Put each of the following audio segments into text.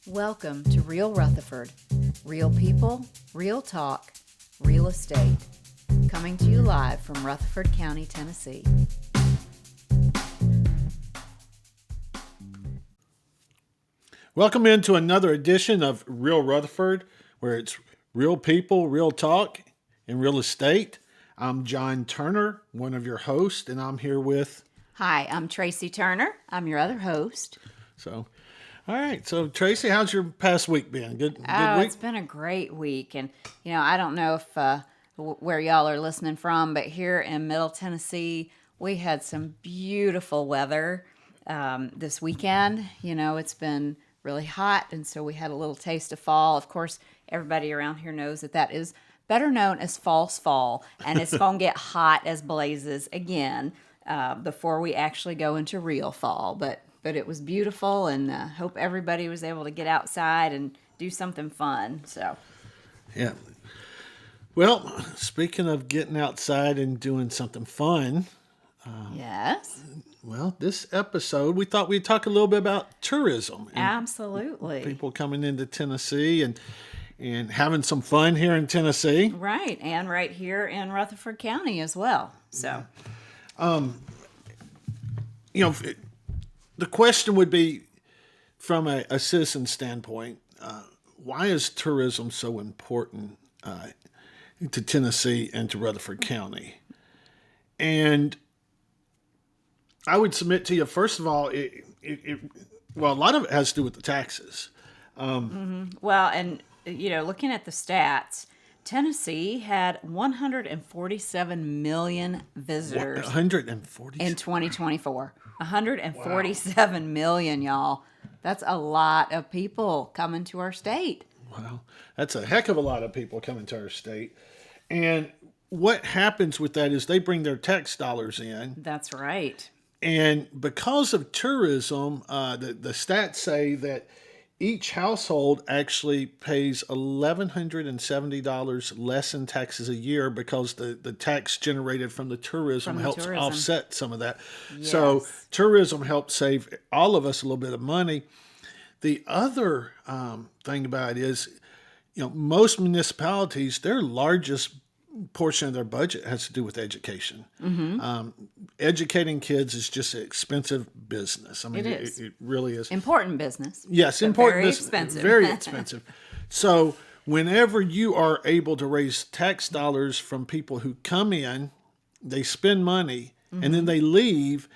Welcome to Real Rutherford. Real people, real talk, real estate. Coming to you live from Rutherford County, Tennessee. Welcome into another edition of Real Rutherford, where it's real people, real talk, and real estate. I'm John Turner, one of your hosts, and I'm here with... Hi, I'm Tracy Turner. I'm your other host. All right. So, Tracy, how's your past week been? Good week? It's been a great week. And, I don't know if where y'all are listening from, but here in Middle Tennessee, we had some beautiful weather this weekend. It's been really hot, and so we had a little taste of fall. Of course, everybody around here knows that is better known as false fall, and it's going to get hot as blazes again before we actually go into real fall. But it was beautiful, and hope everybody was able to get outside and do something fun. So, yeah. Well, speaking of getting outside and doing something fun, yes. Well, this episode, we thought we'd talk a little bit about tourism. Absolutely. People coming into Tennessee and having some fun here in Tennessee. Right, and right here in Rutherford County as well. So, the question would be, from a citizen standpoint, why is tourism so important to Tennessee and to Rutherford County? And I would submit to you, first of all, a lot of it has to do with the taxes. Well, and, looking at the stats, Tennessee had 147 million visitors 147 in 2024. 147 million, y'all. That's a lot of people coming to our state. Wow, that's a heck of a lot of people coming to our state. And what happens with that is they bring their tax dollars in. That's right. And because of tourism, the stats say that each household actually pays $1,170 less in taxes a year because the tax generated from the tourism helps offset some of that. Yes. So tourism helps save all of us a little bit of money. The other thing about it is, most municipalities, their largest portion of their budget has to do with education. Mm-hmm. Educating kids is just an expensive business. I mean, it really is. Important business. Yes, important business. Expensive. Very expensive. So whenever you are able to raise tax dollars from people who come in, they spend money, mm-hmm. and then they leave,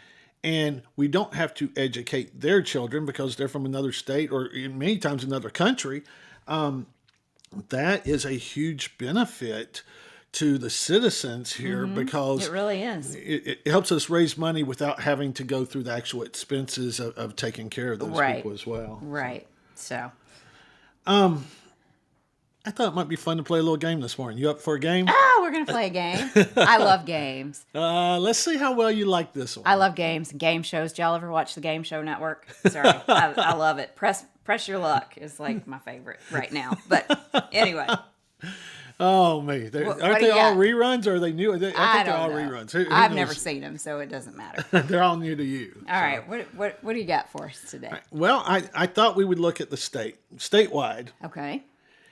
and we don't have to educate their children because they're from another state or many times another country, that is a huge benefit to the citizens here, mm-hmm. because it really is. It helps us raise money without having to go through the actual expenses of taking care of those people as well. Right. So, I thought it might be fun to play a little game this morning. You up for a game? Oh, we're going to play a game. I love games. Let's see how well you like this one. I love games and game shows. Did y'all ever watch the Game Show Network? Sorry. I love it. Press Your Luck is like my favorite right now. But anyway. Oh, me. Aren't they all reruns, or are they new? I think they're all reruns. Who I've knows? never seen them, so it doesn't matter. They're all new to you. All right. What do you got for us today? Right. Well, I thought we would look at the statewide. Okay.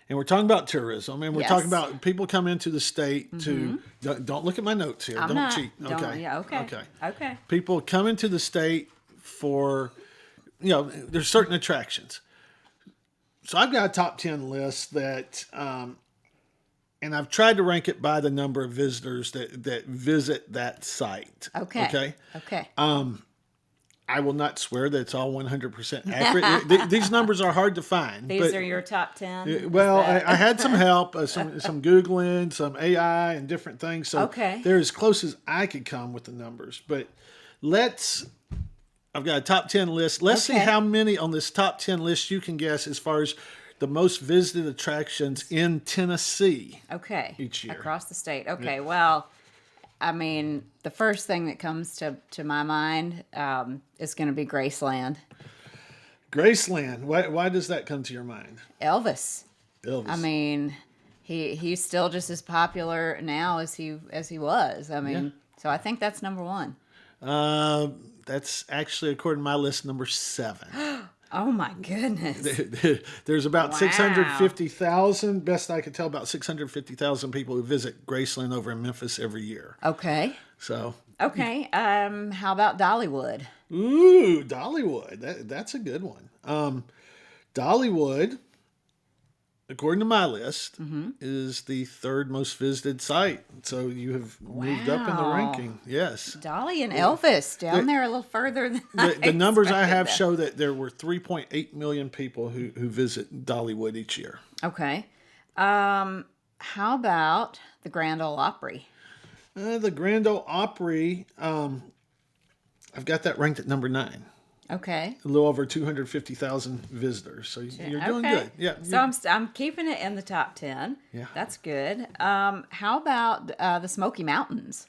And we're talking about tourism, and we're talking about people come into the state mm-hmm. to, don't look at my notes here. Don't cheat. Okay. Okay. People come into the state for, there's certain attractions. So I've got a top 10 list that, and I've tried to rank it by the number of visitors that visit that site. Okay. I will not swear that it's all 100% accurate. These numbers are hard to find. These are your top 10? Well, I had some help, some Googling, some AI, and different things. So they're as close as I could come with the numbers. But I've got a top 10 list. Let's see how many on this top 10 list you can guess as far as the most visited attractions in Tennessee. Each year. Across the state. Okay, well, I mean, the first thing that comes to my mind is going to be Graceland. Graceland. Why does that come to your mind? Elvis. I mean, he's still just as popular now as he was. I mean, so I think that's number one. That's actually, according to my list, number 7. Oh my goodness. There's about Wow. 650,000, best I could tell, about 650,000 people who visit Graceland over in Memphis every year. Okay. So, Okay. How about Dollywood? ooh, Dollywood. That's a good one. Dollywood, according to my list, is the third most visited site. So you have moved up in the Wow. ranking. Yes. Dolly and Elvis down there a little further than The numbers I have expected. show that there were 3.8 million people who visit Dollywood each year. Okay. How about the Grand Ole Opry? The Grand Ole Opry, I've got that ranked at number 9. Okay. A little over 250,000 visitors. So you're doing Okay. good. Yeah. So I'm keeping it in the top 10. Yeah. That's good. How about the Smoky Mountains?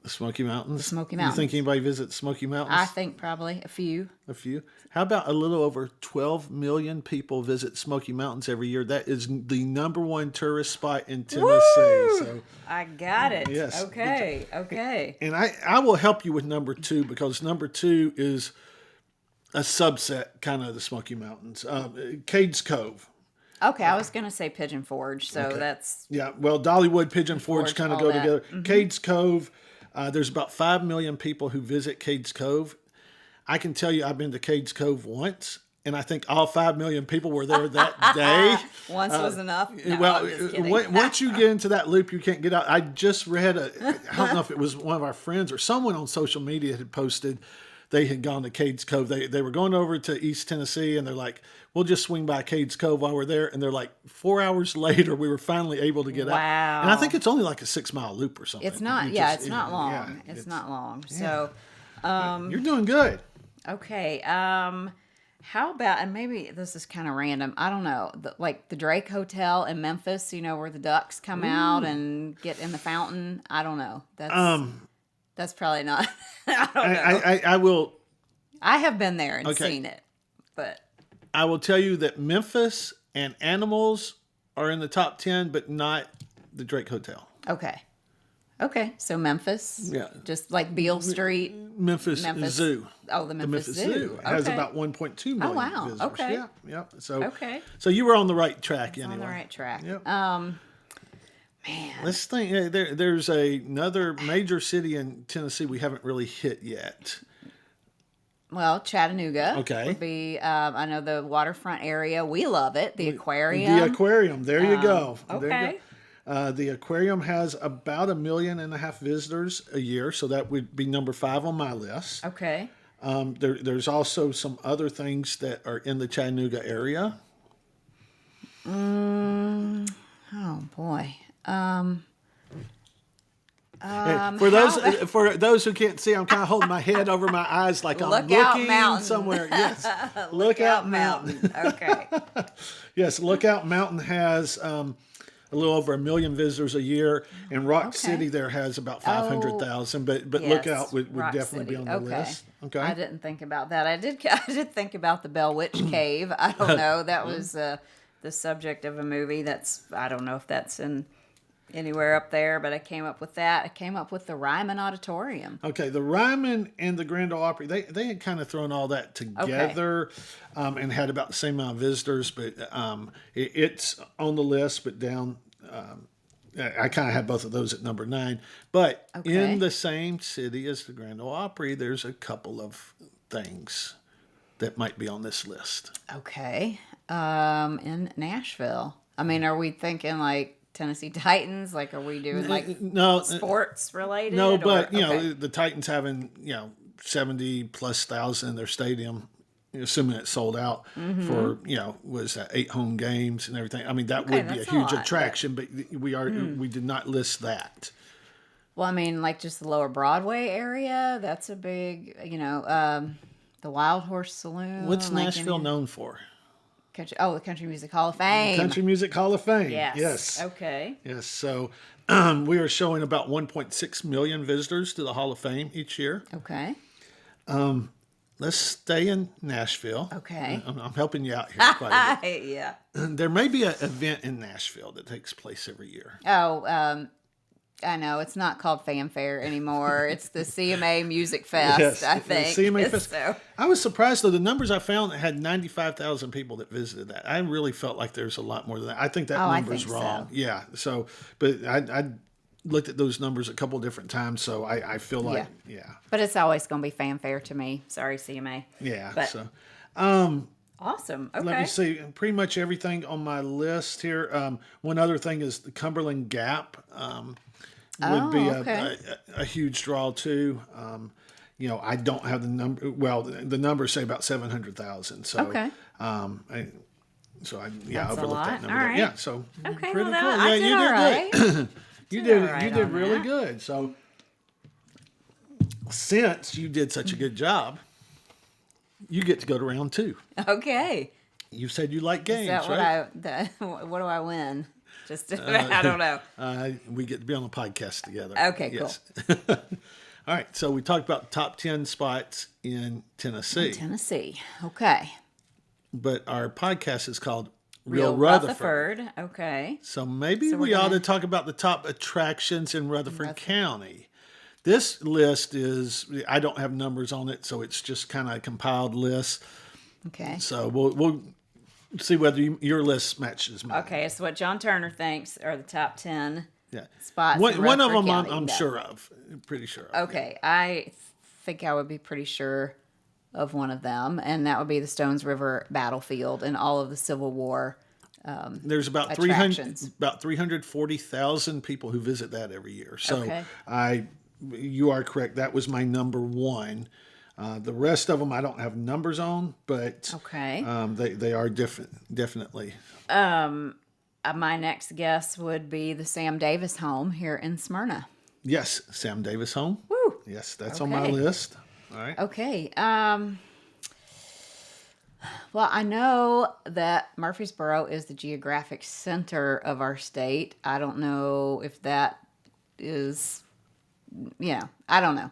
The Smoky Mountains. Smoky You Mountains. think anybody visits Smoky Mountains? I think probably a few. A few. How about a little over 12 million people visit Smoky Mountains every year? That is the number one tourist spot in Tennessee. Woo! So, I got it. Yes. Okay. Okay. and I will help you with number 2 because number 2 is a subset kind of the Smoky Mountains. Cades Cove. Okay. I was gonna say Pigeon Forge, so that's Yeah, well, Dollywood, Pigeon Forge Forge, kind of all go that. together. Cades Cove, there's about 5 million people who visit Cades Cove. I can tell you I've been to Cades Cove once, and I think all 5 million people were there that day. once was enough. No, Well, I'm just kidding. once you get into that loop, you can't get out. I just read I don't know if it was one of our friends or someone on social media had posted they had gone to Cades Cove. They were going over to East Tennessee, and they're like, we'll just swing by Cades Cove while we're there. And they're like, 4 hours later, we were finally able to get out. Wow. And I think it's only like a 6-mile loop or something. It's not. You Yeah, just- it's not long. yeah, it's not long. So, you're doing good. okay. How about, and maybe this is kind of random. I don't know. Like the Drake Hotel in Memphis, where the ducks come out and get in the fountain. I don't know. That's probably not. I don't know. I will. I have been there and Okay. seen it, but I will tell you that Memphis and Animals are in the top 10, but not the Drake Hotel. okay. Okay, so Memphis. Yeah. Just like Beale Street. Memphis Memphis Zoo. Oh, the The Memphis, Memphis Zoo has Okay. about 1.2 million wow. visitors. Okay. Yeah, yeah. So, Okay. so you were on the right track anyway. On the right track. Yep. Man. Let's think. There's another major city in Tennessee we haven't really hit yet. Well, Chattanooga Okay. would be, I know the waterfront area. We love it. The aquarium. The aquarium. There you go. There you Okay. go. The aquarium has about 1.5 million visitors a year, so that would be number 5 on my list. Okay. There's also some other things that are in the Chattanooga area. Oh, boy. For those who can't see, I'm kind of holding my head over my eyes like I'm Lookout looking Mountain. somewhere. Yes, Lookout Mountain. Okay. Yes, Lookout Mountain has a little over 1 million visitors a year, and Rock City there has about 500,000. But Yes, Lookout would Rock definitely City. be on the list. Okay. I didn't think about that. I did think about the Bell Witch Cave. I don't know. That was the subject of a movie. I don't know if that's in anywhere up there, but I came up with that. I came up with the Ryman Auditorium. Okay, the Ryman and the Grand Ole Opry, they had kind of thrown all that together and had about the same amount of visitors, but it's on the list, but down. I kind of had both of those at number 9. But in the same city as the Grand Ole Opry, there's a couple of things that might be on this list. Okay. In Nashville. I mean, are we thinking like Tennessee Titans? Like, are we doing like No, sports related? no, but or, the Titans having 70,000+ in their stadium, assuming it's sold out for was that 8 home games and everything. I mean that would be a that's a huge lot, attraction, but we did not list that. Well, I mean, like just the Lower Broadway area. That's a big, the Wild Horse Saloon. What's like Nashville known for? The Country Music Hall of Fame. Country Music Hall of Fame. Yes. Okay. Yes. So we are showing about 1.6 million visitors to the Hall of Fame each year. Okay. Let's stay in Nashville. Okay. I'm helping you out here quite a bit. Yeah. There may be an event in Nashville that takes place every year. Oh, I know it's not called Fanfare anymore. It's the CMA Music Fest, Yes, I the think. CMA Fest. So. I was surprised, though. The numbers I found had 95,000 people that visited that. I really felt like there's a lot more than that. I think that number's wrong. So. Yeah. So, but I looked at those numbers a couple different times, so I feel like, yeah. But it's always going to be Fanfare to me. Sorry, CMA. Yeah. But, so, awesome. Okay. let me see. Pretty much everything on my list here. One other thing is the Cumberland Gap. Would be a huge draw too. I don't have the number. Well, the numbers say about 700,000. So, okay. I That's overlooked that number. Right. Yeah, so okay, pretty well, cool. I did you did right. good. you did really that. good. So, since you did such a good job, you get to go to round 2. Okay. You said you like games, Is that right? what do I win? Just I don't know. We get to be on the podcast together. Okay, yes. Cool. All right, so we talked about top 10 spots in Tennessee. Okay. But our podcast is called Real Rutherford. Okay. So maybe we ought to talk about the top attractions in Rutherford County. This list is, I don't have numbers on it, so it's just kind of a compiled list. Okay. So we'll see whether your list matches mine. Okay, it's what John Turner thinks are the top 10 spots. One of them I'm sure of. Pretty sure of. Okay, I think I would be pretty sure of one of them, and that would be the Stones River battlefield and all of the Civil War. There's about 340,000 people who visit that every year. So you are correct. That was my number 1. The rest of them I don't have numbers on, but they are different, definitely. My next guess would be the Sam Davis home here in Smyrna. Yes, Sam Davis home. Woo! Yes, that's on my list. All right. Okay. Well, I know that Murfreesboro is the geographic center of our state. I don't know if that is, I don't know.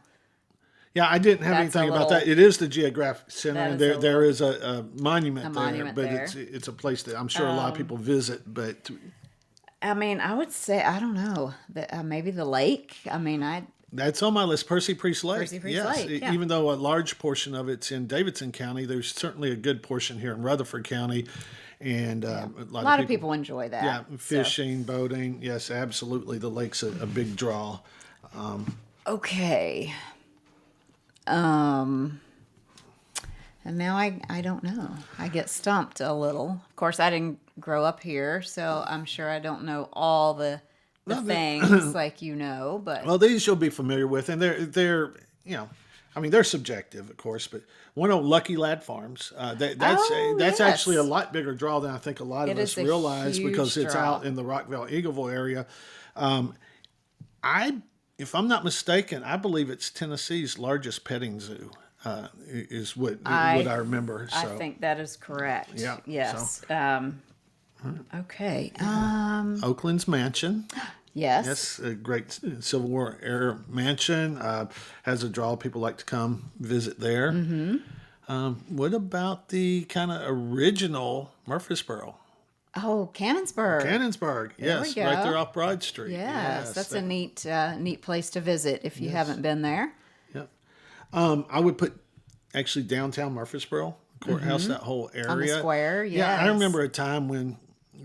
Yeah, I didn't have anything about that. It is the geographic center, and there is a monument there, but it's a place that I'm sure a lot of people visit. But I mean, I would say I don't know that maybe the lake. That's on my list, Percy Priest Lake. Percy Priest Lake, yeah. Even though a large portion of it's in Davidson County, there's certainly a good portion here in Rutherford County, and a lot of people enjoy that. Yeah, fishing, boating. Yes, absolutely. The lake's a big draw. Okay. And now I don't know. I get stumped a little. Of course, I didn't grow up here, so I'm sure I don't know all the things like but well, these you'll be familiar with, and they're they're subjective, of course, but one of Lucky Lad Farms, that's actually a lot bigger draw than I think a lot of us realize because it's out in the Rockville Eagleville area. If I'm not mistaken, I believe it's Tennessee's largest petting zoo. Is what I remember. So. I think that is correct. Yeah. Yes. So. Okay. Oakland's Mansion. Yes. Yes, a great Civil War era mansion. Has a draw. People like to come visit there. Mm-hmm. What about the kind of original Murfreesboro? Oh, Cannonsburg. Yes, right there off Broad Street. Yes, that's a neat place to visit if you haven't been there. Yeah. I would put actually downtown Murfreesboro, courthouse, that whole area. On the square, yes. Yeah, I remember a time when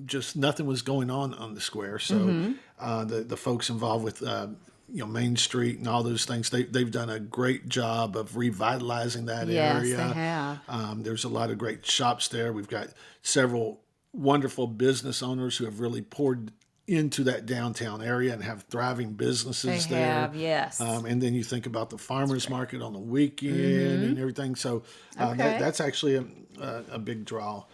just nothing was going on the square. So the folks involved with Main Street and all those things, they've done a great job of revitalizing that area. Yes, they have. There's a lot of great shops there. We've got several wonderful business owners who have really poured into that downtown area and have thriving businesses they there. Have, yes. And then you think about the farmers market on the weekend and everything. So that's actually a big draw.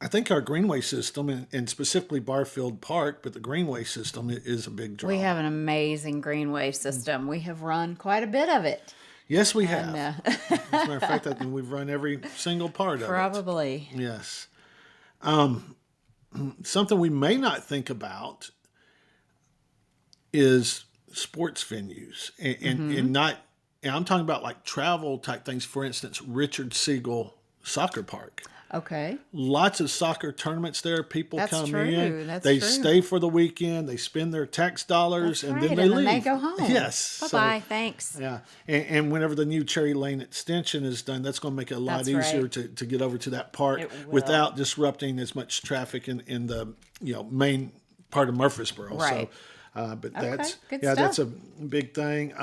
I think our greenway system, and specifically Barfield Park, but the greenway system is a big draw. We have an amazing greenway system. We have run quite a bit of it. Yes, we have. As a matter of fact, I think we've run every single part of it. Probably. Yes. Something we may not think about is sports venues, and not. And I'm talking about like travel type things. For instance, Richard Siegel Soccer Park. Okay. Lots of soccer tournaments there. People That's come true. in. That's they true. stay for the weekend. They spend their tax dollars, That's and right. then they and leave. then they go home. Yes. Bye-bye. Thanks. Yeah. And whenever the new Cherry Lane extension is done, that's going to make it a lot That's easier right. to get over to that part It will. without disrupting as much traffic in the main part of Murfreesboro. Right. So, but Okay, that's good that's a stuff. big thing.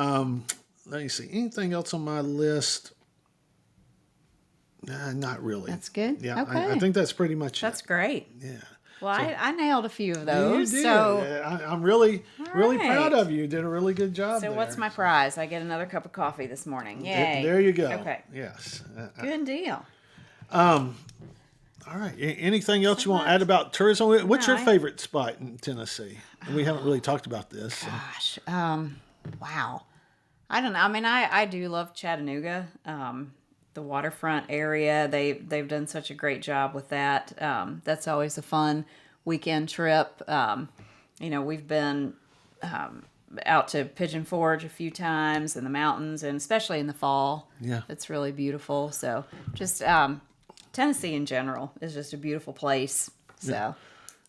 Let me see. Anything else on my list? Not really. That's good. Yeah, Okay. I think that's pretty much That's it. great. Yeah. Well, I nailed a few of You those. did. So, I'm really right. proud of you. You did a really good job so there. what's my prize? I get another cup of coffee this morning. Yay. There you go. Okay. Yes. Good deal. All right. Anything else you want to add about tourism? What's your No, favorite spot in Tennessee? And we haven't really talked about this. So. Gosh. Wow. I don't know. I mean, I do love Chattanooga. The waterfront area. They've done such a great job with that. That's always a fun weekend trip. We've been out to Pigeon Forge a few times in the mountains, and especially in the fall. Yeah. It's really beautiful. So just Tennessee in general is just a beautiful place. So. Yeah.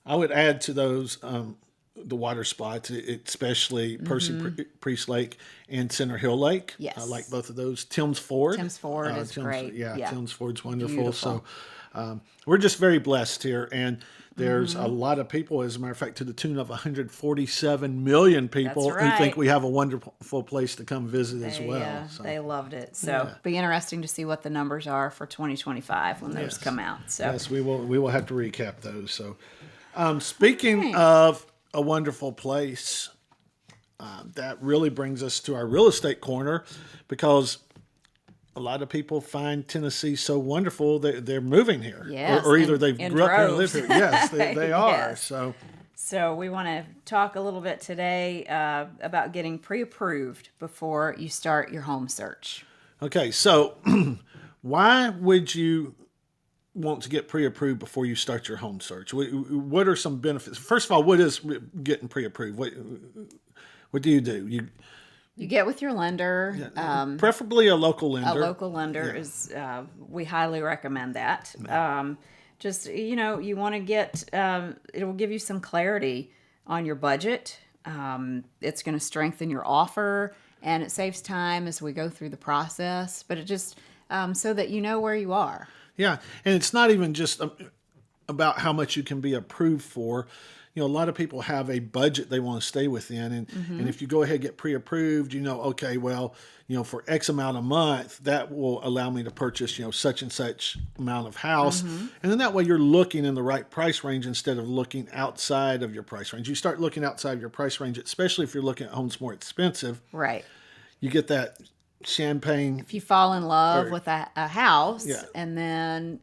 I would add to those the water spots, especially Percy Priest Lake and Center Hill Lake. Yes. I like both of those. Tim's Ford. Tim's Ford is great. Yeah, Tim's Ford's wonderful. Beautiful. So we're just very blessed here. And there's a lot of people, as a matter of fact, to the tune of 147 million people That's right. who think we have a wonderful place to come visit as well. So. They loved it. So be interesting to see what the numbers are for 2025 when those come out. So yes, we will have to recap those. So speaking of a wonderful place, that really brings us to our real estate corner, because a lot of people find Tennessee so wonderful that they're moving here. Yes, or either they in grew up here and live droves. here. Yes, they are. Yes. So we want to talk a little bit today about getting pre-approved before you start your home search. okay, so why would you want to get pre-approved before you start your home search? What are some benefits? First of all, what is getting pre-approved? What do? You get with your lender. Preferably a local lender. A local lender is, we highly recommend that. You want to get, it will give you some clarity on your budget. It's going to strengthen your offer, and it saves time as we go through the process, but it just, so that you know where you are. Yeah, and it's not even just about how much you can be approved for. A lot of people have a budget they want to stay within, and if you go ahead and get pre-approved, okay, well, for X amount a month, that will allow me to purchase, such and such amount of house, and then that way you're looking in the right price range instead of looking outside of your price range. You start looking outside of your price range, especially if you're looking at homes more expensive. Right. You get that champagne. If you fall in love with a house, Yeah. and then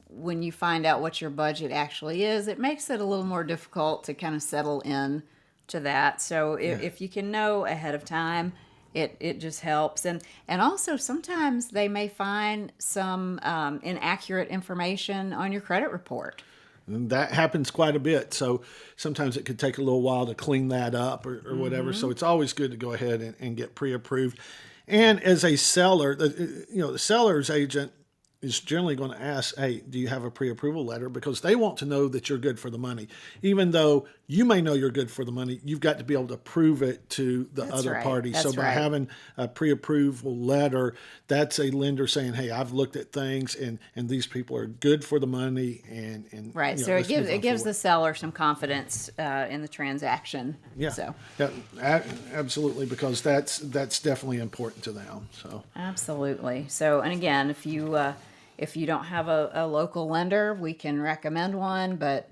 when you find out what your budget actually is, it makes it a little more difficult to kind of settle in to that. So if you can know ahead of time, it just helps. And also sometimes they may find some inaccurate information on your credit report. And that happens quite a bit. So sometimes it could take a little while to clean that up or whatever. So it's always good to go ahead and get pre-approved. And as a seller, the seller's agent is generally going to ask, hey, do you have a pre-approval letter? Because they want to know that you're good for the money. Even though you may know you're good for the money, you've got to be able to prove it to the other right. party. That's so by right. having a pre-approval letter, that's a lender saying, hey, I've looked at things and these people are good for the money. And Right. So it gives the seller some confidence in the transaction. Yeah. So. Yeah, absolutely, because that's definitely important to them. So Absolutely. So, and again, if you don't have a local lender, we can recommend one, but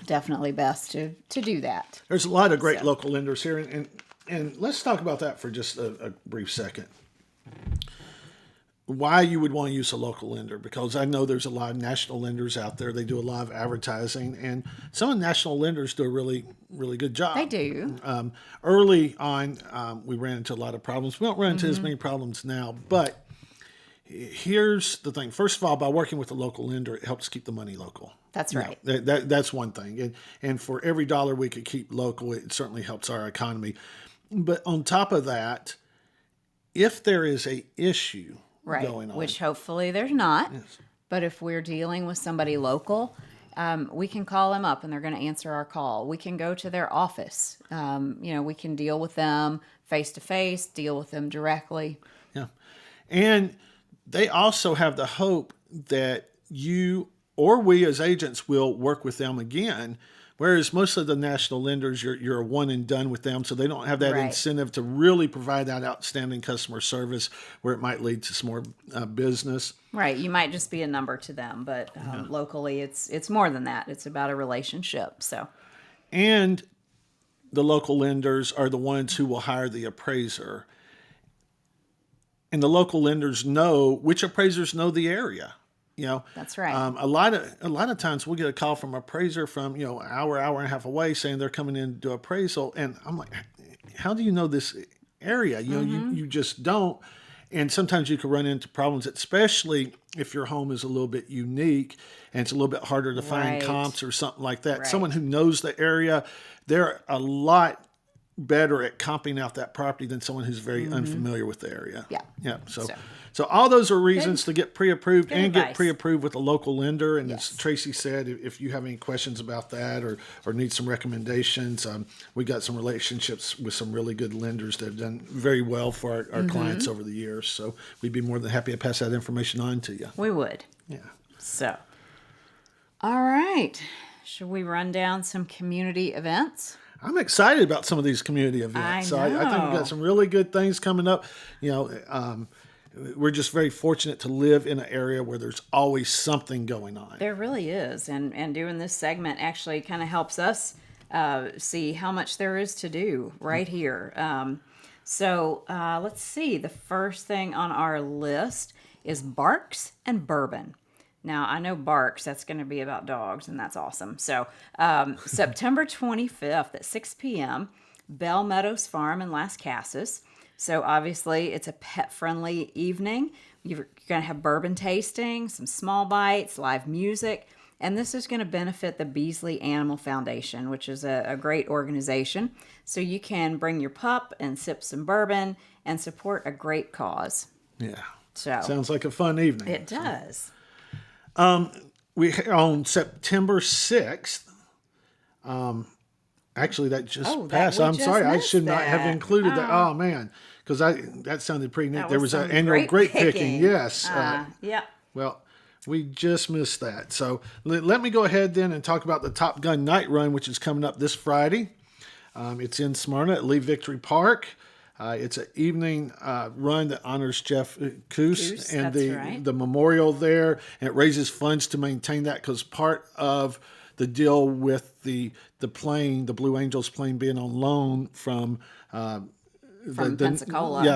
definitely best to do that. there's a lot of great local lenders here, and let's talk about that for just a brief second. Why you would want to use a local lender? Because I know there's a lot of national lenders out there. They do a lot of advertising, and some of the national lenders do a really, really good job. They do. Early on, we ran into a lot of problems. We don't run into as many problems now, but here's the thing. First of all, by working with a local lender, it helps keep the money local. That's right. That's one thing. And for every dollar we could keep local, it certainly helps our economy. But on top of that, if there is a issue Right. going on, Which hopefully there's not. Yes. But if we're dealing with somebody local, we can call them up and they're going to answer our call. We can go to their office. We can deal with them face to face, deal with them directly. Yeah. And they also have the hope that you or we as agents will work with them again. Whereas most of the national lenders, you're a one and done with them, so they don't have that Right. incentive to really provide that outstanding customer service where it might lead to some more business. Right. You might just be a number to them, but locally it's more than that. It's about a relationship. So, And the local lenders are the ones who will hire the appraiser. And the local lenders know which appraisers know the area. That's right. A lot of times we'll get a call from an appraiser from an hour and a half away saying they're coming in to do appraisal, and I'm like, how do you know this area? You just don't. And sometimes you can run into problems, especially if your home is a little bit unique and it's a little bit harder to find Right. comps or something like that. Right. Someone who knows the area, they're a lot better at comping out that property than someone who's very unfamiliar with the area. Yeah. Yeah. So all those are reasons to get pre-approved Good and get advice. pre-approved with a local lender. And Yes. as Tracy said, if you have any questions about that or need some recommendations, we got some relationships with some really good lenders that have done very well for our clients over the years. So we'd be more than happy to pass that information on to you. We would. Yeah. So, all right. Should we run down some community events? I'm excited about some of these community events. So I think we've know. got some really good things coming up. We're just very fortunate to live in an area where there's always something going on. There really is. And doing this segment actually kind of helps us see how much there is to do right here. Let's see. The first thing on our list is Barks and Bourbon. Now, I know Barks, that's going to be about dogs, and that's awesome. So, September 25th at 6 p.m., Bell Meadows Farm in Las Casas. So, obviously, it's a pet-friendly evening. You're going to have bourbon tasting, some small bites, live music, and this is going to benefit the Beasley Animal Foundation, which is a great organization. So, you can bring your pup and sip some bourbon and support a great cause. Yeah. So, Sounds like a fun evening. it does. On September 6th, actually that just Oh, that passed. we I'm just sorry, I missed should not have that. included that. Oh man, because that sounded pretty neat. That There was was an some annual grape grape picking. picking. Yes. Yeah. Well, we just missed that. So let me go ahead then and talk about the Top Gun Night Run, which is coming up this Friday. It's in Smyrna at Lee Victory Park. It's an evening run that honors Jeff Coos and that's right. the memorial there, and it raises funds to maintain that because part of the deal with the plane, the Blue Angels plane being on loan from Pensacola.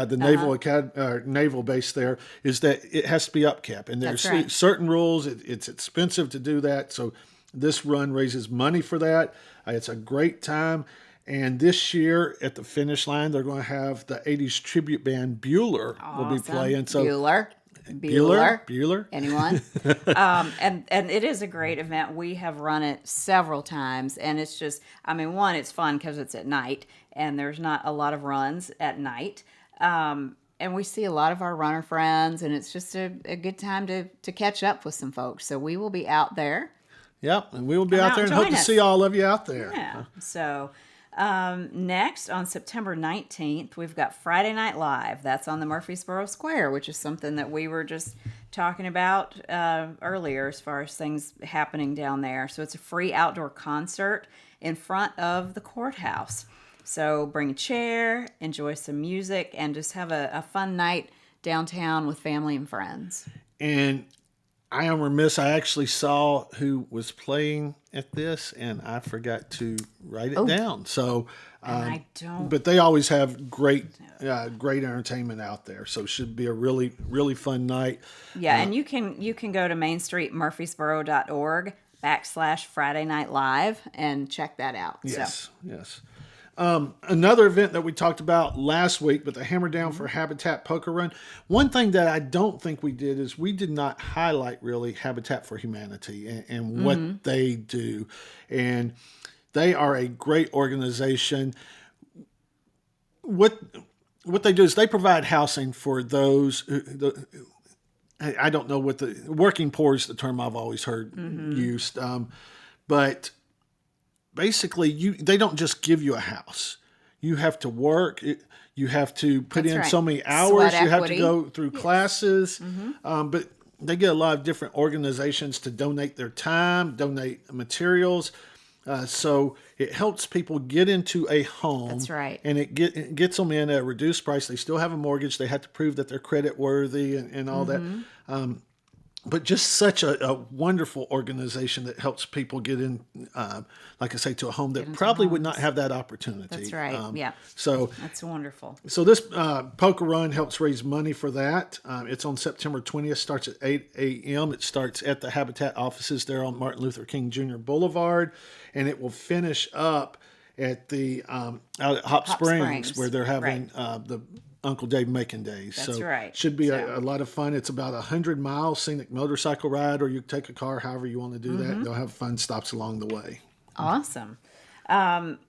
the naval base there, is that it has to be upkept, and there's That's right. certain rules. It's expensive to do that, so this run raises money for that. It's a great time. And this year at the finish line, they're going to have the 80s tribute band Bueller will be Awesome. playing. So Bueller. Bueller. Anyone? And it is a great event. We have run it several times, and it's just, one, it's fun because it's at night, and there's not a lot of runs at night. And we see a lot of our runner friends, and it's just a good time to catch up with some folks. So we will be out there. Yep, and we will be Come out out there and and hope join to us. see all of you out there. Yeah. So next on September 19th, we've got Friday Night Live. That's on the Murfreesboro Square, which is something that we were just talking about earlier as far as things happening down there. So it's a free outdoor concert in front of the courthouse. So bring a chair, enjoy some music, and just have a fun night downtown with family and friends. And I am remiss. I actually saw who was playing at this, and I forgot to write it down. So, And I don't. but they always have great entertainment out there. So it should be a really, really fun night. Yeah, and you can go to mainstreetmurfreesboro.org/Friday Night Live and check that out. Yes, yes. Another event that we talked about last week, but the Hammer Down for Habitat Poker Run. One thing that I don't think we did is we did not highlight really Habitat for Humanity and what they do. And they are a great organization. What they do is they provide housing for those I don't know what the working poor is the term I've always heard used. But basically they don't just give you a house. You have to work. You have to put in so many hours. Sweat you have equity. to go through classes. But they get a lot of different organizations to donate their time, donate materials. So it helps people get into a home. That's right. And it gets them in at a reduced price. They still have a mortgage. They have to prove that they're credit worthy and all that. But just such a wonderful organization that helps people get in, like I say, to a home that probably would not have that opportunity. That's right. So that's wonderful. So this poker run helps raise money for that. It's on September 20th. Starts at 8 a.m. It starts at the Habitat offices there on Martin Luther King Jr. Boulevard, and it will finish up at the out at Hot Springs, where they're having the Uncle Dave Macon Days. That's so right. Should be a lot of fun. It's about 100-mile scenic motorcycle ride, or you take a car, however you want to do that. They'll have fun stops along the way. Awesome.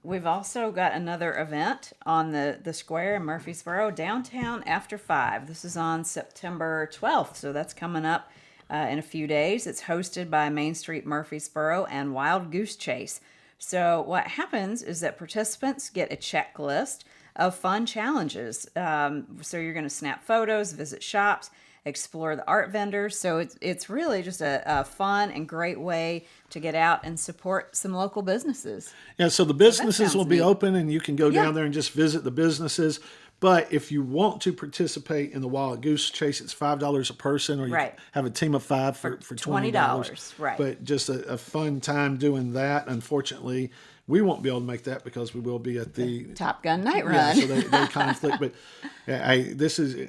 We've also got another event on the square in Murfreesboro, downtown after 5. This is on September 12th, so that's coming up in a few days. It's hosted by Main Street Murfreesboro and Wild Goose Chase. So what happens is that participants get a checklist of fun challenges. So you're going to snap photos, visit shops, explore the art vendors. So it's really just a fun and great way to get out and support some local businesses. Yeah, so the businesses will be neat. open, and you can go down there and just visit the businesses. But if you want to participate in the Wild Goose Chase, it's $5 a person, or you can have a team of 5 for $20. Right. But just a fun time doing that. Unfortunately, we won't be able to make that because we will be at the Top Gun Night Run. Yeah, so they conflict. But this is,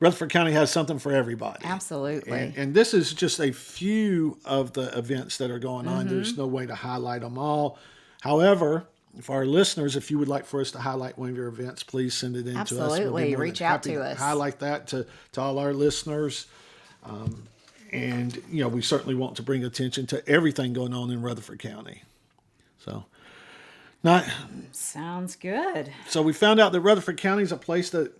Rutherford County has something for everybody. Absolutely. And this is just a few of the events that are going on. There's no way to highlight them all. However, for our listeners, if you would like for us to highlight one of your events, please send it in to us. Absolutely. Reach out to us. Highlight that to all our listeners. And, we certainly want to bring attention to everything going on in Rutherford County. So, Sounds good. So we found out that Rutherford County is a place that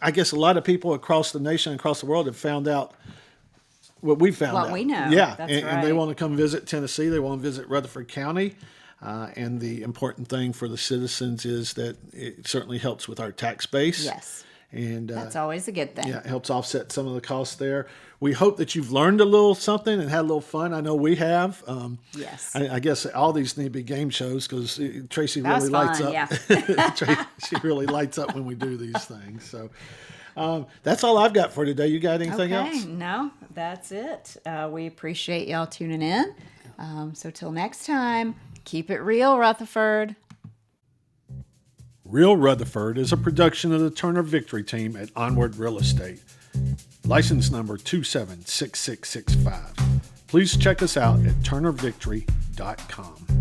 I guess a lot of people across the nation, across the world, have found out what we found out. What we know. Yeah, That's and they want to come visit Tennessee. They want to visit Rutherford County. And the important thing for the citizens is that it certainly helps with our tax base. Yes. And that's always a good thing. Yeah, it helps offset some of the costs there. We hope that you've learned a little something and had a little fun. I know we have. Yes. I guess all these need to be game shows because Tracy really lights up. Yeah. She really lights up when we do these things. So that's all I've got for today. You got anything else? No, that's it. We appreciate y'all tuning in. So till next time, keep it real, Rutherford. Real Rutherford is a production of the Turner Victory Team at Onward Real Estate. License number 276665. Please check us out at turnervictory.com.